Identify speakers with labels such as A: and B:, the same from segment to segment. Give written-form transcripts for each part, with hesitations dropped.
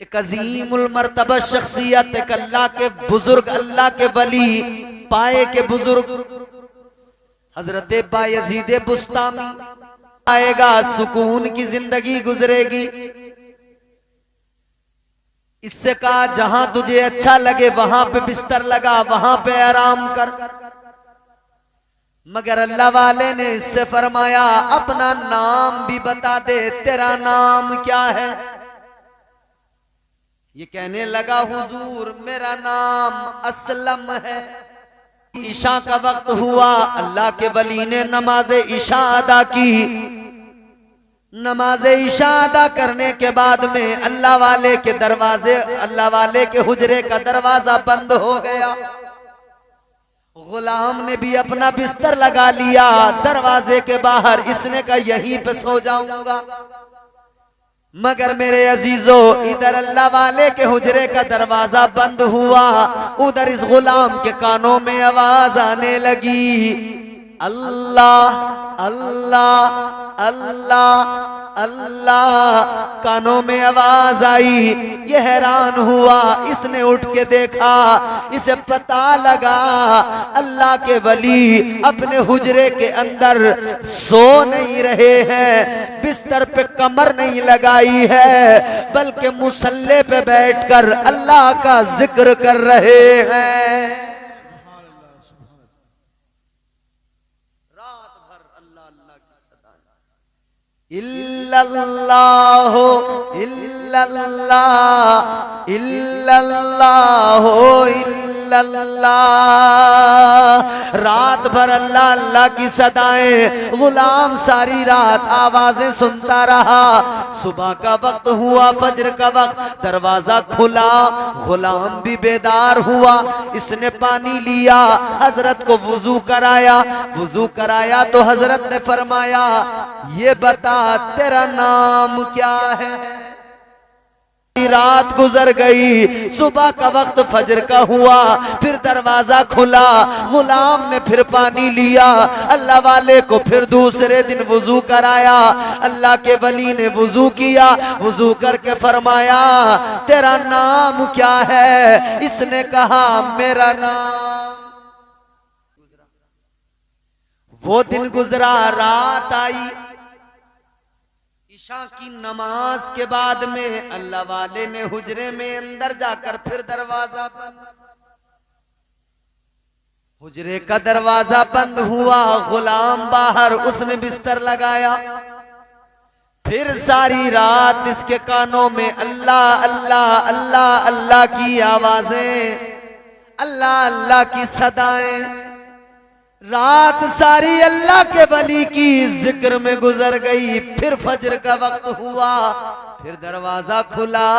A: एक अजीमुल मर्तबा शख्सियत, एक अल्लाह के बुजुर्ग, अल्लाह के वली, पाए के बुजुर्ग हजरत बायजीद बुस्तामी आएगा, सुकून की जिंदगी गुजरेगी। इससे कहा जहां तुझे अच्छा लगे वहां पे बिस्तर लगा, वहां पे आराम कर। मगर अल्लाह वाले ने इससे फरमाया अपना नाम भी बता दे, तेरा नाम क्या है? ये कहने लगा हुजूर मेरा नाम असलम है। ईशा का वक्त हुआ, अल्लाह के वली ने नमाज ईशा अदा की। नमाज ईशा अदा करने के बाद में अल्लाह वाले के दरवाजे, अल्लाह वाले के हुजरे का दरवाजा बंद हो गया। गुलाम ने भी अपना बिस्तर लगा लिया दरवाजे के बाहर। इसने कहा यहीं पे सो जाऊंगा। मगर मेरे अजीजों, इधर अल्लाह वाले के हुजरे का दरवाजा बंद हुआ, उधर इस गुलाम के कानों में आवाज आने लगी, अल्लाह अल्लाह अल्लाह अल्लाह। कानों में आवाज आई, ये हैरान हुआ। इसने उठ के देखा, इसे पता लगा अल्लाह के वली अपने हुजरे के अंदर सो नहीं रहे हैं, बिस्तर पे कमर नहीं लगाई है, बल्कि मुसल्ले पे बैठकर अल्लाह का जिक्र कर रहे हैं। इल्लल्लाह इल्लल्लाह इल्लल्लाह इल्लल्लाह। रात भर अल्लाह अल्लाह की सदाएं, गुलाम सारी रात आवाजें सुनता रहा। सुबह का वक्त हुआ, फजर का वक्त, दरवाजा खुला, गुलाम भी बेदार हुआ। इसने पानी लिया, हजरत को वुजू कराया। वुजू कराया तो हजरत ने फरमाया ये बता तेरा नाम क्या है? रात गुजर गई, सुबह का वक्त फजर का हुआ, फिर दरवाजा खुला, गुलाम ने फिर पानी लिया। अल्लाह वाले को फिर दूसरे दिन वुजू कराया। अल्लाह के वली ने वुजू किया, वुजू करके फरमाया तेरा नाम क्या है? इसने कहा मेरा नाम। वो दिन गुजरा, रात आई। ईशा की नमाज के बाद में अल्लाह वाले ने हुजरे में अंदर जाकर फिर दरवाजा बंद। हुजरे का दरवाजा बंद हुआ, गुलाम बाहर, उसने बिस्तर लगाया। फिर सारी रात इसके कानों में अल्लाह अल्लाह अल्लाह अल्लाह की आवाजें, अल्लाह अल्लाह की सदाएं। रात सारी अल्लाह के वली की जिक्र में गुजर गई। फिर फजर का वक्त हुआ, फिर दरवाजा खुला,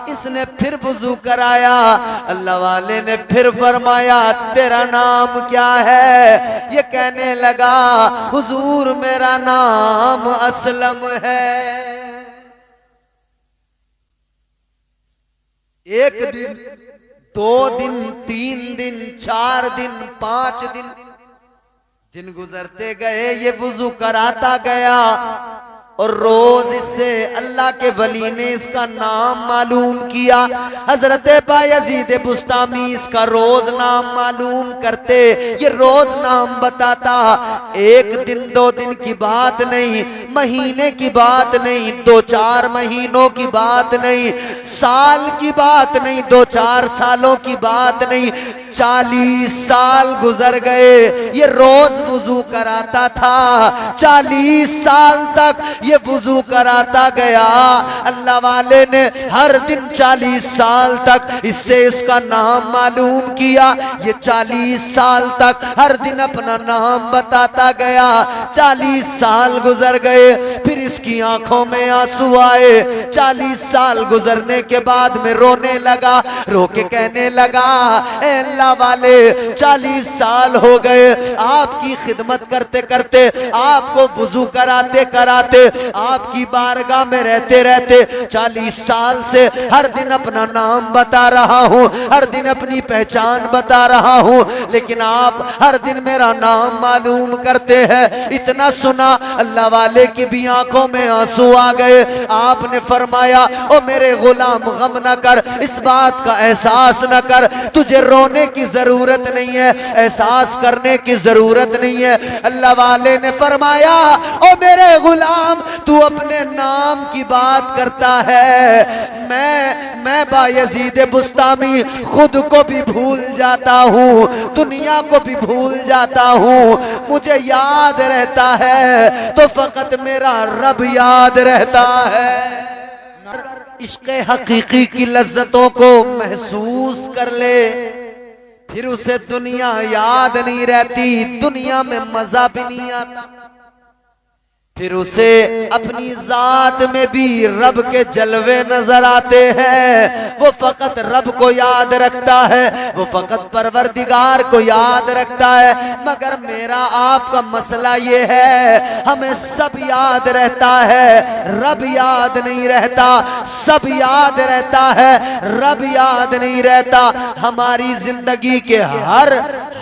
A: इसने फिर वुजू कराया। अल्लाह वाले ने फिर फरमाया तेरा नाम क्या है? ये कहने लगा हुजूर मेरा नाम असलम है। एक दिन, 2 दिन, 3 दिन, 4 दिन, 5 दिन, दिन गुजरते गए। ये वुजू कराता गया और रोज इससे अल्लाह के वली ने इसका नाम मालूम किया। हजरत बायजीद बुस्तामी इसका रोज नाम मालूम करते, ये रोज नाम बताता। 1 दिन 2 दिन की बात नहीं, महीने की बात नहीं, 2-4 महीनों की बात नहीं, साल की बात नहीं, 2-4 सालों की बात नहीं, 40 साल गुजर गए। ये रोज वुजू कराता था, 40 साल तक ये वुजू कराता गया। अल्लाह वाले ने हर दिन 40 साल तक इससे इसका नाम मालूम किया। ये 40 साल तक हर दिन अपना नाम बताता गया। 40 साल गुजर गए, फिर इसकी आंखों में आंसू आए। 40 साल गुजरने के बाद में रोने लगा, रो के कहने लगा ए अल्लाह वाले, 40 साल हो गए आपकी खिदमत करते करते, आपको वुजू कराते कराते आपकी बारगाह में रहते रहते 40 साल से हर दिन अपना नाम बता रहा हूँ, हर दिन अपनी पहचान बता रहा हूँ, लेकिन आप हर दिन मेरा नाम मालूम करते हैं। इतना सुना अल्लाह वाले की भी आंखों में आंसू आ गए। आपने फरमाया, ओ मेरे गुलाम गम न कर, इस बात का एहसास न कर, तुझे रोने की जरूरत नहीं है, एहसास करने की जरूरत नहीं है। अल्लाह वाले ने फरमाया, ओ मेरे गुलाम तू अपने नाम की बात करता है, मैं बायजीद बुस्तामी खुद को भी भूल जाता हूँ, दुनिया को भी भूल जाता हूँ, मुझे याद रहता है तो फकत मेरा रब याद रहता है। इश्क़े हकीकी की लज्जतों को महसूस कर ले, फिर उसे दुनिया याद नहीं रहती, दुनिया में मजा भी नहीं आता, फिर उसे अपनी जात में भी रब के जलवे नजर आते हैं। वो फकत रब को याद रखता है, वो फकत परवरदिगार को याद रखता है। मगर मेरा आपका मसला ये है, हमें सब याद रहता है, रब याद नहीं रहता, सब याद रहता है, रब याद नहीं रहता। हमारी जिंदगी के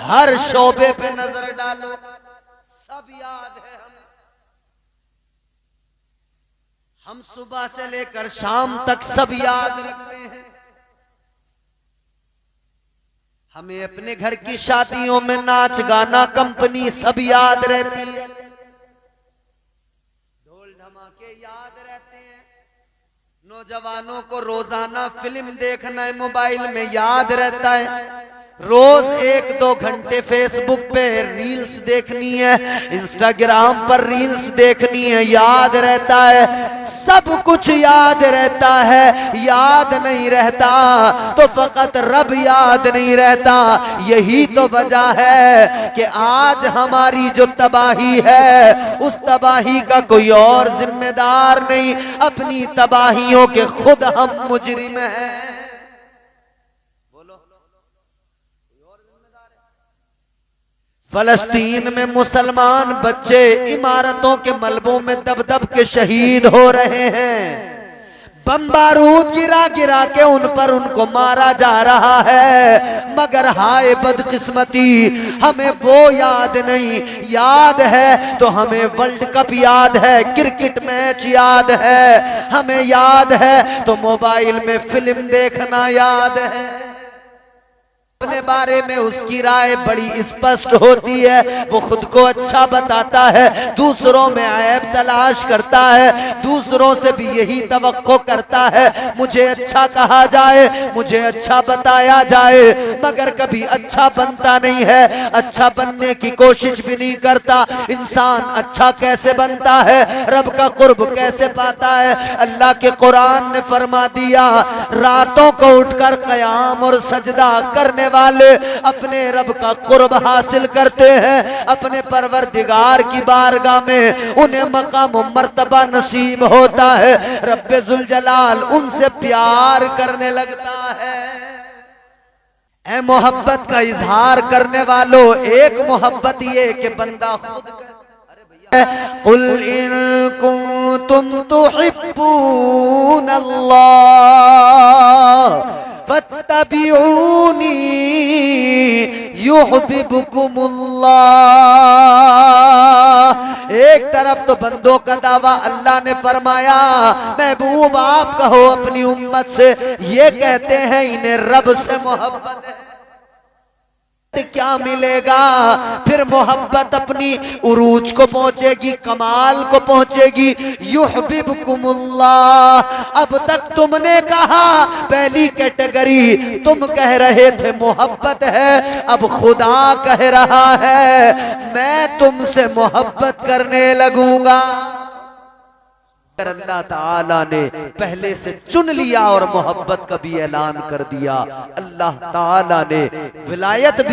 A: हर शोबे पे नजर डालो, सब याद है। हम सुबह से लेकर शाम तक सब याद रखते हैं। हमें अपने घर की शादियों में नाच गाना कंपनी सब याद रहती है, ढोल धमाके याद रहते हैं। नौजवानों को रोजाना फिल्म देखना है, मोबाइल में याद रहता है। रोज 1-2 घंटे फेसबुक पे रील्स देखनी है, इंस्टाग्राम पर रील्स देखनी है, याद रहता है। सब कुछ याद रहता है, याद नहीं रहता तो फकत रब याद नहीं रहता। यही तो वजह है कि आज हमारी जो तबाही है, उस तबाही का कोई और जिम्मेदार नहीं, अपनी तबाहियों के खुद हम मुजरिम हैं। फलस्तीन में मुसलमान बच्चे इमारतों के मलबों में दब दब के शहीद हो रहे हैं, बम बारूद गिरा गिरा के उनको मारा जा रहा है। मगर हाय बदकिस्मती, हमें वो याद नहीं, याद है तो हमें वर्ल्ड कप याद है, क्रिकेट मैच याद है, हमें याद है तो मोबाइल में फिल्म देखना याद है। अपने बारे में उसकी राय बड़ी स्पष्ट होती है, वो खुद को अच्छा बताता है, दूसरों में ऐब तलाश करता है, दूसरों से भी यही तवक्को करता है मुझे अच्छा कहा जाए, मुझे अच्छा बताया जाए, मगर कभी अच्छा बनता नहीं है, अच्छा बनने की कोशिश भी नहीं करता। इंसान अच्छा कैसे बनता है, रब का कुर्ब कैसे पाता है? अल्लाह के कुरान ने फरमा दिया, रातों को उठकर क़याम और सजदा करने वाले अपने रब का कुर्ब हासिल करते हैं, अपने परवरदिगार की बारगाह में उन्हें मकाम और मर्तबा नसीब होता है, रब्बे जुल जलाल उनसे प्यार करने लगता है। ऐ मोहब्बत का इजहार करने वालों, एक मोहब्बत ये कि बंदा खुद कुल इन कुंतुम तुहिब्बून अल्लाह फत्तबिऊनी युहिब्बुकुमुल्लाह। एक तरफ तो बंदों का दावा अल्लाह ने फरमाया, महबूब आप कहो अपनी उम्मत से, ये कहते हैं इन्हें रब से मोहब्बत है, क्या मिलेगा? फिर मोहब्बत अपनी उरूज को पहुंचेगी, कमाल को पहुंचेगी। युहिब्बुकुमुल्लाह। अब तक तुमने कहा पहली कैटेगरी, तुम कह रहे थे मोहब्बत है, अब खुदा कह रहा है मैं तुमसे मोहब्बत करने लगूंगा। अल्लाह ताला ने पहले से चुन लिया और मोहब्बत का भी ऐलान कर दिया। अल्लाह ताला ने विलायत भी